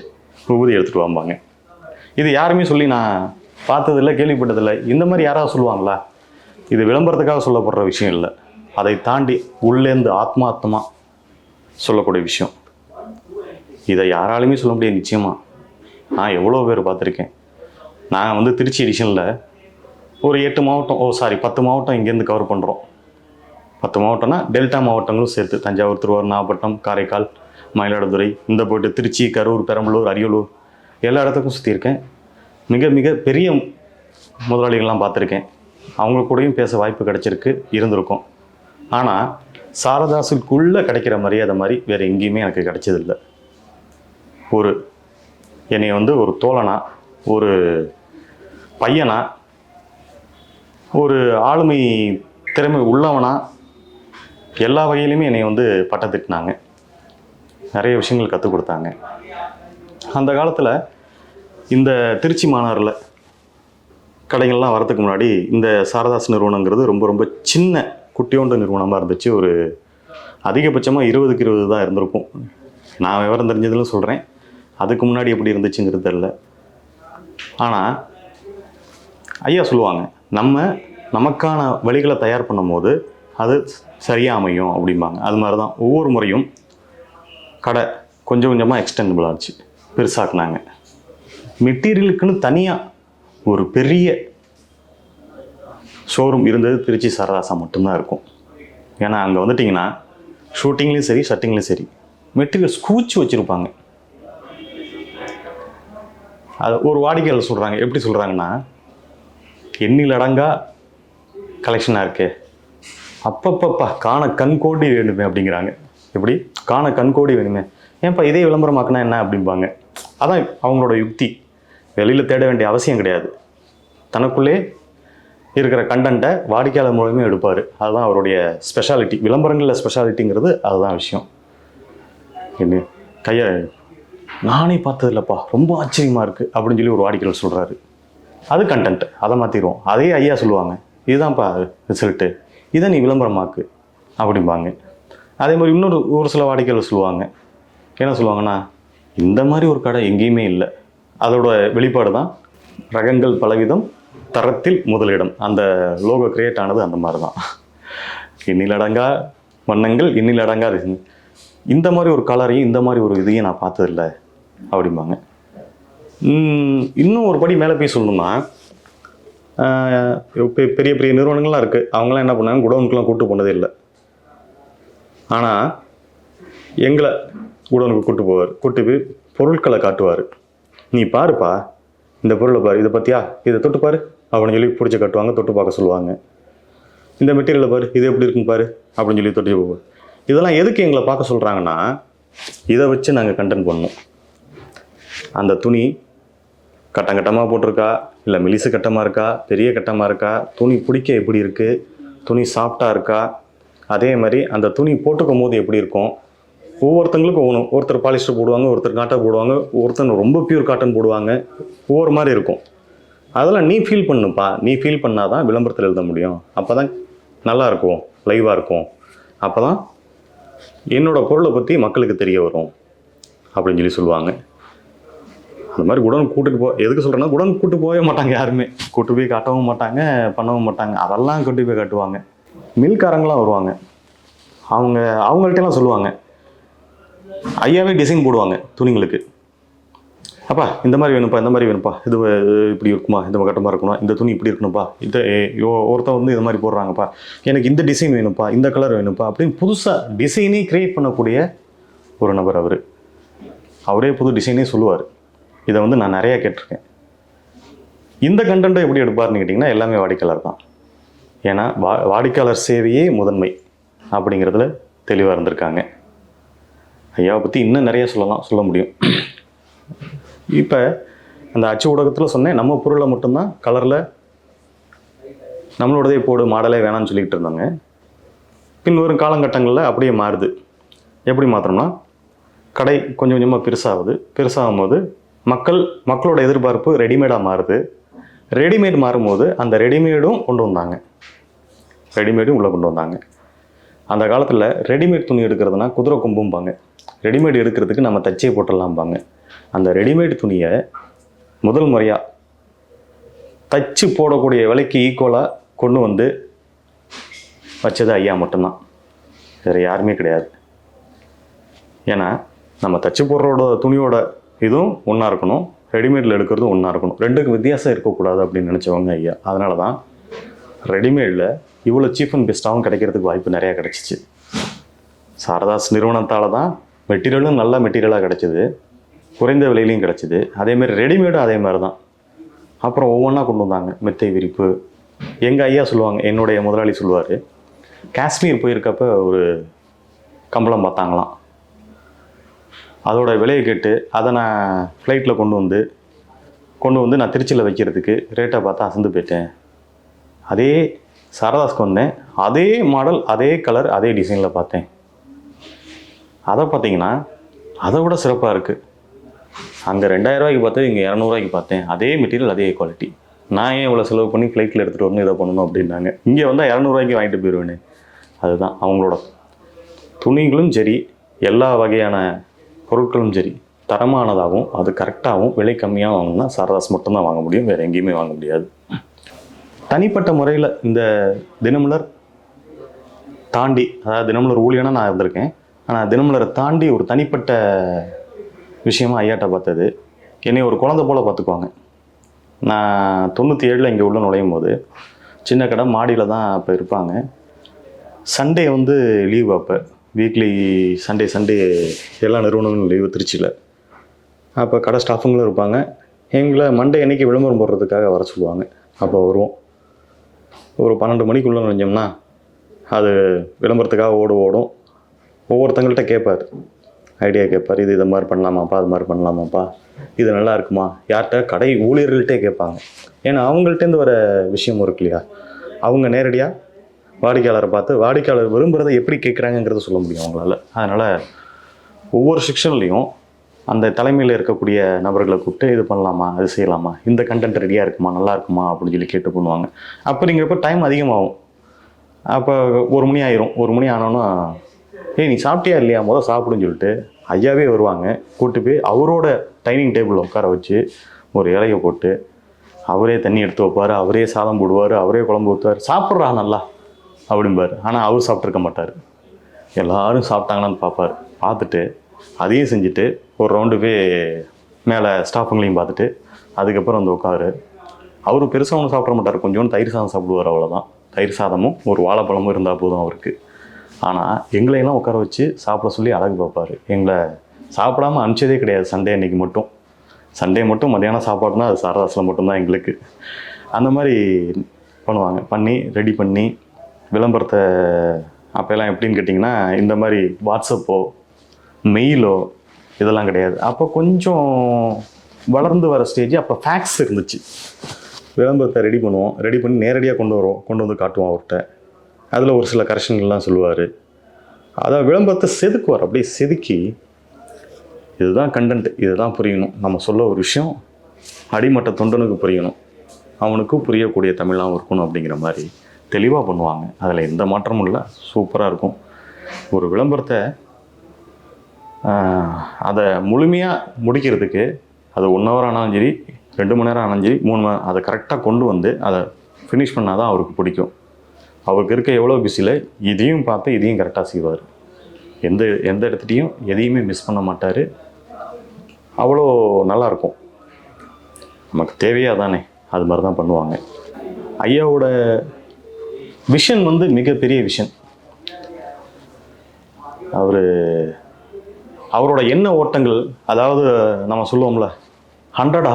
ஊதி எடுத்துகிட்டு வாம்பாங்க. இது யாருமே சொல்லி நான் பார்த்ததில்லை, கேள்விப்பட்டதில்லை. இந்த மாதிரி யாராவது சொல்லுவாங்களா? இது விளம்பரத்துக்காக சொல்லப்படுற விஷயம் இல்லை, அதை தாண்டி உள்ளேருந்து ஆத்மார்த்தமாக சொல்லக்கூடிய விஷயம். இதை யாராலுமே சொல்ல முடியாது நிச்சயமாக. நான் எவ்வளோ பேர் பார்த்துருக்கேன். நான் திருச்சி எடிஷனில் ஒரு 8 மாவட்டம் 10 மாவட்டம் இங்கேருந்து கவர் பண்ணுறோம். 10 மாவட்டம்னா டெல்டா மாவட்டங்களும் சேர்த்து தஞ்சாவூர், திருவாரூர், நாகப்பட்டினம், காரைக்கால், மயிலாடுதுறை, இந்த போய்ட்டு திருச்சி, கரூர், பெரம்பலூர், அரியலூர் எல்லா இடத்துக்கும் சுற்றியிருக்கேன். மிக மிக பெரிய முதலாளிகள்லாம் பார்த்துருக்கேன். அவங்க கூடயும் பேச வாய்ப்பு கிடைச்சிருக்கு, இருந்திருக்கும். ஆனால் சாரதாஸுக்குள்ளே கிடைக்கிற மரியாதை மாதிரி வேறு எங்கேயுமே எனக்கு கிடைச்சதில்லை. என்னை ஒரு தோழனா, ஒரு பையனா, ஒரு ஆளுமை திறமை உள்ளவனா, எல்லா வகையிலுமே என்னை பட்டத்திட்டினாங்க. நிறைய விஷயங்கள் கற்றுக் கொடுத்தாங்க. அந்த காலத்தில் இந்த திருச்சி மாநகரில் கடைகள்லாம் வரதுக்கு முன்னாடி இந்த சாரதாஸ் நிறுவனங்கிறது ரொம்ப ரொம்ப சின்ன குட்டியோண்டு நிறுவனமாக இருந்துச்சு. ஒரு அதிகபட்சமாக 20க்கு 20 தான் இருந்திருக்கும். நான் விவரம் தெரிஞ்சதில் சொல்கிறேன். அதுக்கு முன்னாடி எப்படி இருந்துச்சுங்கிறது தெரியல. ஆனால் ஐயா சொல்லுவாங்க, நமக்கான வழிகளை தயார் பண்ணும் போது அது சரியாக அமையும் அப்படிம்பாங்க. அது மாதிரி தான் ஒவ்வொரு முறையும் கடை கொஞ்சம் கொஞ்சமாக எக்ஸ்டெண்டபிள் ஆச்சு, பெருசாக்குனாங்க. மெட்டீரியலுக்குன்னு தனியாக ஒரு பெரிய ஷோரூம் இருந்தது திருச்சி சாரதாஸா மட்டும்தான் இருக்கும். ஏன்னா அங்கே வந்துட்டிங்கன்னா ஷூட்டிங்லேயும் சரி ஷட்டிங்லேயும் சரி மெட்டீரியல்ஸ் கூச்சி வச்சுருப்பாங்க. அது ஒரு வாடிக்கையாளர் சொல்கிறாங்க, எப்படி சொல்கிறாங்கன்னா, எண்ணில் அடங்கா கலெக்ஷனாக இருக்கே, அப்பப்பப்பா காண கண்கோடி வேணுமே அப்படிங்கிறாங்க. எப்படி காண கண்கோடி வேணுமே, ஏன்ப்பா இதே விளம்பரமாக்குனா என்ன அப்படிம்பாங்க. அதான் அவங்களோட யுக்தி. வெளியில் தேட வேண்டிய அவசியம் கிடையாது. தனக்குள்ளே இருக்கிற கண்டென்ட்டை வாடிக்கையாளர் மூலமே எடுப்பார். அதுதான் அவருடைய ஸ்பெஷாலிட்டி. விளம்பரங்களில் ஸ்பெஷாலிட்டிங்கிறது அதுதான் விஷயம். என்ன கையை நானே பார்த்ததில்லப்பா, ரொம்ப ஆச்சரியமாக இருக்குது அப்படின்னு சொல்லி ஒரு வாடிக்கையாளர் சொல்கிறாரு. அது கண்டென்ட், அதை மாற்றிடுவோம். அதே ஐயா சொல்லுவாங்க, இதுதான்ப்பா ரிசல்ட்டு, இதை நீ விளம்பரமாக்கு அப்படிம்பாங்க. அதே மாதிரி ஒரு சில வாடிக்கையாளர் சொல்லுவாங்க, என்ன சொல்லுவாங்கன்னா, இந்த மாதிரி ஒரு கடை எங்கேயுமே இல்லை. அதோட வெளிப்பாடு தான் ரகங்கள் பலவிதம், தரத்தில் முதலிடம். அந்த லோகோ கிரியேட் ஆனது அந்த மாதிரி தான். எண்ணிலடங்கா வண்ணங்கள், எண்ணிலடங்கா இந்த மாதிரி ஒரு கலரையும் இந்த மாதிரி ஒரு இதையும் நான் பார்த்ததில்லை அப்படிம்பாங்க. இன்னும் ஒரு படி மேலே போய் சொல்லணும்னா, பெரிய பெரிய நிறுவனங்கள்லாம் இருக்குது. அவங்களாம் என்ன பண்ணாங்க, குடோனுக்குலாம் கூப்பிட்டு போனதே இல்லை. ஆனால் எங்களை குடோனுக்கு கூப்பிட்டு போவார். கூப்பிட்டு போய் பொருட்களை காட்டுவார். நீ பாருப்பா, இந்த பொருளை பாரு, இதை பற்றியா, இதை தொட்டு பாரு அப்படின்னு சொல்லி பிடிச்சி காட்டுவாங்க. தொட்டு பார்க்க சொல்லுவாங்க. இந்த மெட்டீரியலை பாரு, இது எப்படி இருக்குன்னு பாரு அப்படின்னு சொல்லி தொட்டு போவார். இதெல்லாம் எதுக்கு எங்களை பார்க்க சொல்கிறாங்கன்னா, இதை வச்சு நாங்கள் கண்டென்ட் பண்ணோம். அந்த துணி கட்டம் கட்டமாக போட்டிருக்கா, இல்லை மெலிசு கட்டமாக இருக்கா, பெரிய கட்டமாக இருக்கா, துணி பிடிக்க எப்படி இருக்குது, துணி சாஃப்டாக இருக்கா, அதே மாதிரி அந்த துணி போட்டுக்கும் போது எப்படி இருக்கும். ஒவ்வொருத்தங்களுக்கும் ஒருத்தர் பாலிஸ்டர் போடுவாங்க, ஒருத்தர் காட்டன் போடுவாங்க, ஒருத்தர் ரொம்ப பியூர் காட்டன் போடுவாங்க. ஒவ்வொரு மாதிரி இருக்கும். அதெல்லாம் நீ ஃபீல் பண்ணுப்பா. நீ ஃபீல் பண்ணால் தான் விளம்பரத்தில் எழுத முடியும். அப்போ தான் நல்லாயிருக்கும், லைவாக இருக்கும். அப்போ தான் என்னோடய பொருளை பற்றி மக்களுக்கு தெரிய வரும் அப்படின்னு சொல்லி சொல்லுவாங்க. அந்த மாதிரி குடோனுக்கு கூட்டிட்டு எதுக்கு சொல்கிறேன்னா, குடோனுக்கு கூப்பிட்டு போகவே மாட்டாங்க யாருமே. கூட்டு போய் காட்டவும் மாட்டாங்க, பண்ணவும் மாட்டாங்க. அதெல்லாம் கூட்டி போய் காட்டுவாங்க. மில்காரங்களாம் வருவாங்க. அவங்கள்ட்டெல்லாம் சொல்லுவாங்க, ஐயாவே டிசைன் போடுவாங்க துணிங்களுக்கு. அப்பா இந்த மாதிரி வேணும்ப்பா, இந்த மாதிரி வேணும்ப்பா, இது இப்படி இருக்குமா, இந்த கட்டமாக இருக்கணும், இந்த துணி இப்படி இருக்கணும்ப்பா, ஒருத்தர் வந்து இது மாதிரி போடுறாங்கப்பா, எனக்கு இந்த டிசைன் வேணும்ப்பா, இந்த கலர் வேணும்ப்பா அப்படின்னு புதுசாக டிசைனே க்ரியேட் பண்ணக்கூடிய ஒரு நபர் அவர். அவரே புது டிசைனே சொல்லுவார். இதை வந்து நான் நிறையா கேட்டிருக்கேன். இந்த கண்டென்ட்டை எப்படி எடுப்பார்னு கேட்டிங்கன்னா, எல்லாமே வாடிக்கையாளர் தான். ஏன்னா வாடிக்கையாளர் சேவையே முதன்மை அப்படிங்கிறதுல தெளிவாக இருந்திருக்காங்க. ஐயாவை பற்றி இன்னும் நிறைய சொல்ல முடியும். இப்போ அந்த அச்சு ஊடகத்தில் சொன்னேன், நம்ம பொருளை மட்டும்தான் கலரில் நம்மளோடதே போடு, மாடலே வேணாம்னு சொல்லிக்கிட்டு இருந்தாங்க. பின் வரும் காலகட்டங்களில் அப்படியே மாறுது. எப்படி மாத்திரம்னா, கடை கொஞ்சம் கொஞ்சமாக பெருசாகும் போது மக்களோட எதிர்பார்ப்பு ரெடிமேடாக மாறுது. ரெடிமேட் மாறும்போது அந்த ரெடிமேடும் கொண்டு வந்தாங்க. ரெடிமேடும் உள்ளே கொண்டு வந்தாங்க. அந்த காலத்தில் ரெடிமேட் துணி எடுக்கிறதுனா குதிரை கொம்பும்பாங்க. ரெடிமேட் எடுக்கிறதுக்கு நம்ம தச்சே போட்டுடலாம்பாங்க. அந்த ரெடிமேட் துணியை முதல் முறையாக தச்சு போடக்கூடிய விலைக்கு ஈக்குவலாக கொண்டு வந்து வச்சது ஐயா மட்டும்தான். வேறு யாருமே கிடையாது. ஏன்னா நம்ம தச்சு போடுறோட துணியோட இதுவும் ஒன்றா இருக்கணும், ரெடிமேடில் எடுக்கிறதும் ஒன்றா இருக்கணும். ரெண்டுக்கும் வித்தியாசம் இருக்கக்கூடாது அப்படின்னு நினச்சவங்க ஐயா. அதனால தான் ரெடிமேடில் இவ்வளோ சீப் அண்ட் பெஸ்ட்டாகவும் கிடைக்கிறதுக்கு வாய்ப்பு நிறையா கிடச்சிச்சு. சாரதாஸ் நிறுவனத்தால் தான் மெட்டீரியலும் நல்ல மெட்டீரியலாக கிடச்சிது, குறைந்த விலையிலையும் கிடச்சிது. அதேமாதிரி ரெடிமேடும் அதே மாதிரி தான். அப்புறம் ஒவ்வொன்றா கொண்டு வந்தாங்க. மெத்தை விரிப்பு. எங்கள் ஐயா சொல்லுவாங்க, என்னுடைய முதலாளி சொல்லுவார், காஷ்மீர் போயிருக்கப்ப ஒரு கம்பளம் பார்த்தாங்களாம். அதோட விலையை கேட்டு அதை நான் ஃப்ளைட்டில் கொண்டு வந்து நான் திருச்சியில் வைக்கிறதுக்கு ரேட்டை பார்த்தா அசந்து போயிட்டேன். அதே சாரதாஸ்க்கு வந்தேன், அதே மாடல், அதே கலர், அதே டிசைனில் பார்த்தேன். அதை பார்த்தீங்கன்னா அதை விட சிறப்பாக இருக்குது. அங்கே 2000 ரூபாய்க்கு பார்த்தது இங்கே 200 ரூபாய்க்கு பார்த்தேன். அதே மெட்டீரியல், அதே குவாலிட்டி. நான் ஏன் இவ்வளோ செலவு பண்ணி ஃப்ளைட்டில் எடுத்துகிட்டு வரணும், இதை பண்ணணும் அப்படின்னாங்க. இங்கே வந்தால் 200 ரூபாய்க்கு வாங்கிட்டு போயிடுவேன்னு. அதுதான் அவங்களோட துணிகளும் சரி, எல்லா வகையான பொருட்களும் சரி தரமானதாகவும் அது கரெக்டாகவும் விலை கம்மியாக வாங்கினா சாரதாஸ் மட்டும்தான் வாங்க முடியும். வேறு எங்கேயுமே வாங்க முடியாது. தனிப்பட்ட முறையில் இந்த தினமலர் தாண்டி, அதாவது தினமலர் ஊழியனாக நான் இருந்திருக்கேன். ஆனால் தினமலரை தாண்டி ஒரு தனிப்பட்ட விஷயமா ஐயாட்ட பார்த்தது, என்னை ஒரு குழந்தை போல் பார்த்துக்குவாங்க. நான் 97 இங்கே உள்ள நுழையும் போது சின்ன கடை மாடியில் தான் அப்போ இருப்பாங்க. சண்டே வந்து லீவ். அப்போ வீக்லி சண்டே எல்லா நிறுவனங்களும் லீவு திருச்சியில். அப்போ கடை ஸ்டாஃபுங்களும் இருப்பாங்க. எங்களை மண்டே அன்றைக்கி விளம்பரம் போடுறதுக்காக வர சொல்லுவாங்க. அப்போ வருவோம். ஒரு 12 மணிக்குள்ளே நுழைஞ்சோம்னா அது விளம்பரத்துக்காக ஓடும். ஒவ்வொருத்தங்கள்ட்ட கேட்பார், ஐடியா கேட்பார். இது மாதிரி பண்ணலாமாப்பா, அது மாதிரி பண்ணலாமாப்பா, இது நல்லா இருக்குமா, யார்கிட்ட கடை ஊழியர்கள்ட்டே கேட்பாங்க. ஏன்னா அவங்கள்ட்டேருந்து வர விஷயம் இருக்கு இல்லையா, அவங்க நேரடியாக வாடிக்கையாளரை பார்த்து வாடிக்கையாளர் விரும்புகிறத எப்படி கேட்குறாங்கிறத சொல்ல முடியும் அவங்களால. அதனால் ஒவ்வொரு செக்ஷன்லேயும் அந்த தலைமையில் இருக்கக்கூடிய நபர்களை கூப்பிட்டு இது பண்ணலாமா, அது செய்யலாமா, இந்த கண்டென்ட் ரெடியாக இருக்குமா, நல்லா இருக்குமா அப்படின்னு சொல்லி கேட்டு பண்ணுவாங்க. அப்படிங்கிறப்ப டைம் அதிகமாகும். அப்போ 1 மணி ஆயிரும். 1 மணி ஆனோன்னா, நீ சாப்பிட்டியா இல்லையா, முதல் சாப்பிடுன்னு சொல்லிட்டு ஐயாவே வருவாங்க. கூப்பிட்டு போய் அவரோட டைனிங் டேபிளில் உட்கார வச்சு ஒரு இலையை போட்டு அவரே தண்ணி எடுத்து வைப்பார், அவரே சாதம் போடுவார், அவரே குழம்பு ஊற்றுவார். சாப்பிட்றா நல்லா அப்படிம்பார். ஆனால் அவர் சாப்பிட்ருக்க மாட்டார். எல்லோரும் சாப்பிட்டாங்களான்னு பார்ப்பார். பார்த்துட்டு அதையும் செஞ்சுட்டு ஒரு ரவுண்டு போய் மேலே ஸ்டாஃபுங்களையும் பார்த்துட்டு அதுக்கப்புறம் வந்து உட்காரு. அவரும் பெருசாக ஒன்றும் சாப்பிட மாட்டார். கொஞ்சோண்டு தயிர் சாதம் சாப்பிடுவார், அவ்வளோதான். தயிர் சாதமும் ஒரு வாழைப்பழமும் இருந்தால் போதும் அவருக்கு. ஆனால் எங்களையெல்லாம் உட்கார வச்சு சாப்பிட சொல்லி அழகு பார்ப்பார். எங்களை சாப்பிடாமல் அனுப்பிச்சதே கிடையாது. சண்டே மட்டும் மத்தியானம் சாப்பாடுனா அது சாரதாஸில் மட்டும்தான் எங்களுக்கு. அந்த மாதிரி பண்ணுவாங்க. பண்ணி ரெடி பண்ணி விளம்பரத்தை அப்போல்லாம் எப்படின்னு கேட்டிங்கன்னா, இந்த மாதிரி வாட்ஸ்அப்போ மெயிலோ இதெல்லாம் கிடையாது. அப்போ கொஞ்சம் வளர்ந்து வர ஸ்டேஜ். அப்போ ஃபேக்ஸ் இருந்துச்சு. விளம்பரத்தை ரெடி பண்ணுவோம், ரெடி பண்ணி நேரடியாக கொண்டு வந்து காட்டுவோம் அவர்கிட்ட. அதில் ஒரு சில கரெக்ஷன்கள்லாம் சொல்லுவார். அதான் விளம்பரத்தை செதுக்குவார். அப்படியே செதுக்கி இதுதான் கண்டென்ட், இதுதான் புரியணும், நம்ம சொல்ல ஒரு விஷயம் அடிமட்ட தொண்டனுக்கு புரியணும், அவனுக்கு புரியக்கூடிய தமிழாகவும் இருக்கணும் அப்படிங்கிற மாதிரி தெளிவாக பண்ணுவாங்க. அதில் எந்த மாற்றமும் இல்லை, சூப்பராக இருக்கும். ஒரு விளம்பரத்தை அதை முழுமையாக முடிக்கிறதுக்கு அது 1 ஹவர் ஆனாலும் சரி, 2 மணி நேரம் ஆனாலும் சரி, 3 மணி நேரம், அதை கரெக்டாக கொண்டு வந்து அதை ஃபினிஷ் பண்ணால் தான் அவருக்கு பிடிக்கும். அவருக்கு இருக்க எவ்வளோ பிஸியில் இதையும் பார்த்து இதையும் கரெக்டாக செய்வார். எந்த இடத்துலையும் எதையுமே மிஸ் பண்ண மாட்டார். அவ்வளோ நல்லாயிருக்கும். நமக்கு தேவையாக தானே, அது மாதிரி தான் பண்ணுவாங்க. ஐயாவோட விஷன் வந்து மிகப்பெரிய விஷன். அவரோட எண்ண ஓட்டங்கள், அதாவது நம்ம சொல்லுவோம்ல 100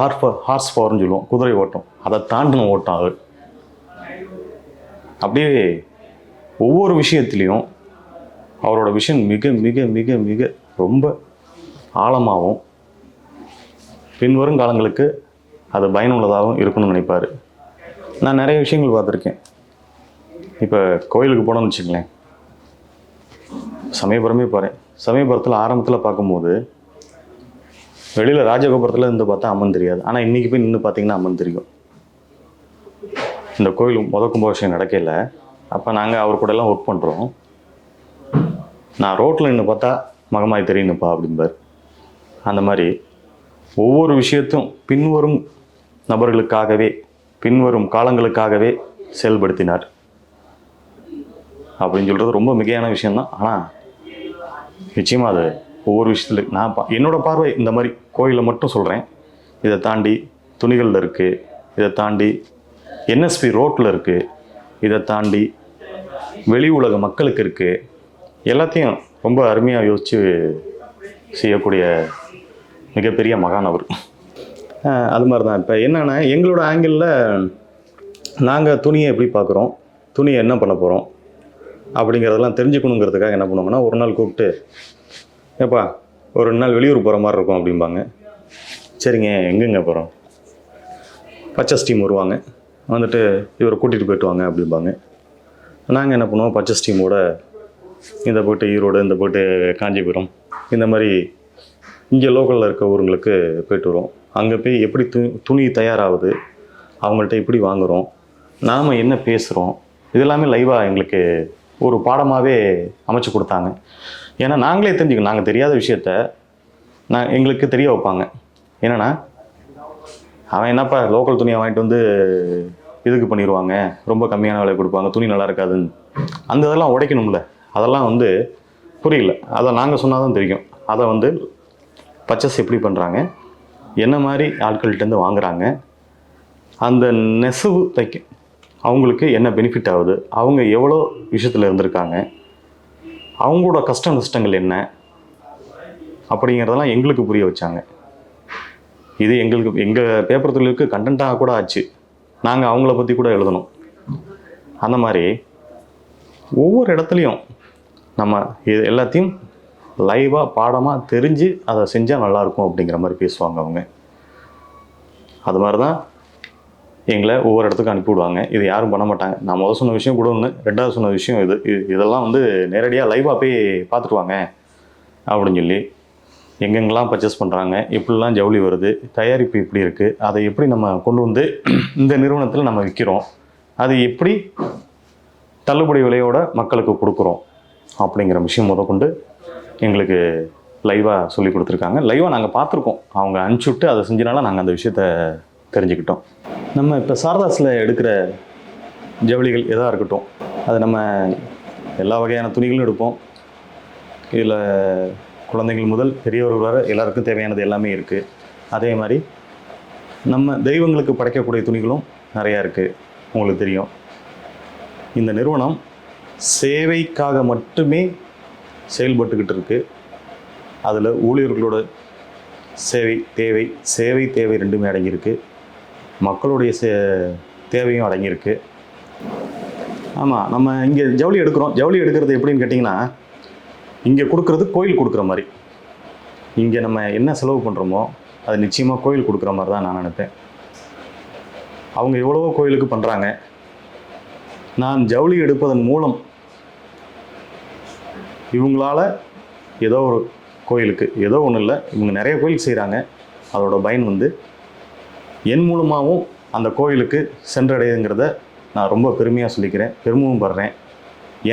ஹார்ஸ் பவர்னு சொல்லுவோம், குதிரை ஓட்டம், அதை தாண்டின ஓட்டம் அவர். அப்படியே ஒவ்வொரு விஷயத்துலேயும் அவரோட விஷன் மிக மிக மிக மிக ரொம்ப ஆழமாகவும் பின்வரும் காலங்களுக்கு அது பயனுள்ளதாகவும் இருக்கணும்னு நினைப்பார். நான் நிறைய விஷயங்கள் பார்த்துருக்கேன். இப்போ கோயிலுக்கு போனோம்னு வச்சுக்கலேன், சமயபுரமே போகிறேன். சமயபுரத்தில் ஆரம்பத்தில் பார்க்கும்போது வெளியில் ராஜகோபுரத்தில் இருந்து பார்த்தா அம்மன் தெரியாது. ஆனால் இன்றைக்கி போய் நின்று பார்த்தீங்கன்னா அம்மன் தெரியும். இந்த கோயில் கும்பாபிஷேகம் நடக்கல, அப்போ நாங்கள் அவர் கூட எல்லாம் ஒர்க் பண்ணுறோம். நான் ரோட்டில் நின்று பார்த்தா மகமாய் தெரியும்ப்பா அப்படிம்பார். அந்த மாதிரி ஒவ்வொரு விஷயத்தையும் பின்வரும் நபர்களுக்காகவே, பின்வரும் காலங்களுக்காகவே செயல்படுத்தினார் அப்படின்னு சொல்கிறது ரொம்ப மிகையான விஷயந்தான். ஆனால் நிச்சயமாக அது ஒவ்வொரு விஷயத்தில் என்னோடய பார்வை இந்த மாதிரி கோயிலில் மட்டும் சொல்கிறேன். இதை தாண்டி துணிகளில் இருக்குது, இதை தாண்டி என்எஸ்பி ரோட்டில் இருக்குது, இதை தாண்டி வெளி உலக மக்களுக்கு இருக்குது. எல்லாத்தையும் ரொம்ப அருமையாக யோசித்து செய்யக்கூடிய மிகப்பெரிய மகான் அவர். அது மாதிரி தான். இப்போ என்னென்னா, எங்களோட ஆங்கிளில் நாங்கள் துணியை எப்படி பார்க்குறோம், துணியை என்ன பண்ண போகிறோம் அப்படிங்கிறதெல்லாம் தெரிஞ்சுக்கணுங்கிறதுக்காக என்ன பண்ணுவாங்கன்னா, ஒரு நாள் கூப்பிட்டு, ஏப்பா ஒரு 2 நாள் வெளியூர் போகிற மாதிரி இருக்கும் அப்படிம்பாங்க. சரிங்க, எங்கெங்கே போகிறோம்? பர்ச்சேஸ் டீம் வருவாங்க, வந்துட்டு இவரை கூட்டிகிட்டு போய்ட்டு வாங்க அப்படிம்பாங்க. நாங்கள் என்ன பண்ணுவோம், பர்ச்சேஸ் டீமோட இந்த போய்ட்டு ஈரோடு, இந்த போய்ட்டு காஞ்சிபுரம், இந்த மாதிரி இங்கே லோக்கலில் இருக்க ஊருங்களுக்கு போய்ட்டு வருவோம். அங்கே போய் எப்படி துணி தயாராகுது, அவங்கள்ட்ட எப்படி வாங்குகிறோம், நாம் என்ன பேசுகிறோம், இதெல்லாமே லைவாக எங்களுக்கு ஒரு பாடமாகவே அமைச்சு கொடுத்தாங்க. ஏன்னா நாங்களே தெரிஞ்சுக்கணும், நாங்கள் தெரியாத விஷயத்த எங்களுக்கு தெரிய வைப்பாங்க. என்னென்னா, அவன் என்னப்பா லோக்கல் துணியை வாங்கிட்டு வந்து இதுக்கு பண்ணிடுவாங்க, ரொம்ப கம்மியான விலை கொடுப்பாங்க, துணி நல்லா இருக்காதுன்னு, அந்த இதெல்லாம் உடைக்கணும்ல, அதெல்லாம் வந்து புரியல. அதை நாங்கள் சொன்னால் தான் தெரியும். அதை வந்து பர்ச்சேஸ் எப்படி பண்ணுறாங்க, என்ன மாதிரி ஆட்கள்கிட்டேருந்து வாங்குகிறாங்க, அந்த நெசவு அவங்களுக்கு என்ன பெனிஃபிட் ஆகுது, அவங்க எவ்வளோ விஷயத்தில் இருந்திருக்காங்க, அவங்களோட கஷ்ட நஷ்டங்கள் என்ன அப்படிங்கிறதெல்லாம் எங்களுக்கு புரிய வச்சாங்க. இது எங்கள் பேப்பர் தொழிலுக்கு கண்டென்ட்டாக கூட ஆச்சு. நாங்கள் அவங்கள பற்றி கூட எழுதணும். அந்த மாதிரி ஒவ்வொரு இடத்துலையும் நம்ம இது எல்லாத்தையும் லைவாக பாடமாக தெரிஞ்சு அதை செஞ்சால் நல்லாயிருக்கும் அப்படிங்கிற மாதிரி பேசுவாங்க அவங்க. அது மாதிரி தான் எங்களை ஒவ்வொரு இடத்துக்கும் அனுப்பிவிடுவாங்க. இது யாரும் பண்ண மாட்டாங்க. நான் முதல் சொன்ன விஷயம் கூட ஒன்று, ரெண்டாவது சொன்ன விஷயம் இதெல்லாம் வந்து நேரடியாக லைவாக போய் பார்த்துட்டு வாங்க அப்படின்னு சொல்லி எங்கெங்கெல்லாம் பர்ச்சேஸ் பண்ணுறாங்க, எப்படிலாம் ஜவுளி வருது, தயாரிப்பு இப்படி இருக்குது, அதை எப்படி நம்ம கொண்டு வந்து இந்த நிறுவனத்தில் நம்ம விற்கிறோம், அது எப்படி தள்ளுபடி விலையோட மக்களுக்கு கொடுக்குறோம் அப்படிங்கிற விஷயம் முதற்கொண்டு எங்களுக்கு லைவாக சொல்லி கொடுத்துருக்காங்க. லைவாக நாங்கள் பார்த்துருக்கோம். அவங்க அனுப்பிச்சுட்டு அதை செஞ்சனால நாங்கள் அந்த விஷயத்த தெரிஞ்சுக்கிட்டோம். நம்ம இப்போ சாரதாஸில் எடுக்கிற ஜவுளிகள் எதாக இருக்கட்டும், அது நம்ம எல்லா வகையான துணிகளும் எடுப்போம். இதில் குழந்தைகள் முதல் பெரியவர்கள் வரை எல்லாருக்கும் தேவையானது எல்லாமே இருக்குது. அதே மாதிரி நம்ம தெய்வங்களுக்கு படைக்கக்கூடிய துணிகளும் நிறையா இருக்குது. உங்களுக்கு தெரியும், இந்த நிறுவனம் சேவைக்காக மட்டுமே செயல்பட்டுக்கிட்டு இருக்குது. அதில் ஊழியர்களோட சேவை தேவை ரெண்டுமே அடங்கியிருக்கு. மக்களுடைய தேவையும் அடங்கியிருக்கு. ஆமாம், நம்ம இங்கே ஜவுளி எடுக்கிறோம். ஜவுளி எடுக்கிறது எப்படின்னு கேட்டிங்கன்னா, இங்கே கொடுக்குறது கோயில் கொடுக்குற மாதிரி. இங்கே நம்ம என்ன செலவு பண்ணுறோமோ அது நிச்சயமாக கோயில் கொடுக்குற மாதிரி தான் நான் நினைப்பேன். அவங்க எவ்வளவோ கோயிலுக்கு பண்ணுறாங்க. நான் ஜவுளி எடுப்பதன் மூலம் இவங்களால ஏதோ ஒரு கோயிலுக்கு, ஏதோ ஒன்றும் இல்லை, இவங்க நிறைய கோயில் செய்கிறாங்க. அதோட பயன் வந்து என் மூலமாகவும் அந்த கோயிலுக்கு சென்றடையுங்கிறத நான் ரொம்ப பெருமையாக சொல்லிக்கிறேன், பெருமையும் படுறேன்.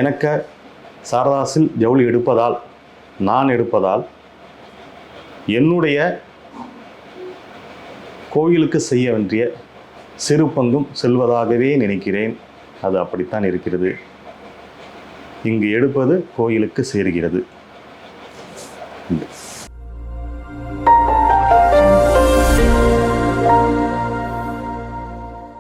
எனக்கு சாரதாஸில் ஜவுளி எடுப்பதால், நான் எடுப்பதால் என்னுடைய கோயிலுக்கு செய்ய வேண்டிய சிறு பங்கும் செல்வதாகவே நினைக்கிறேன். அது அப்படித்தான் இருக்கிறது. இங்கு எடுப்பது கோயிலுக்கு சேர்கிறது.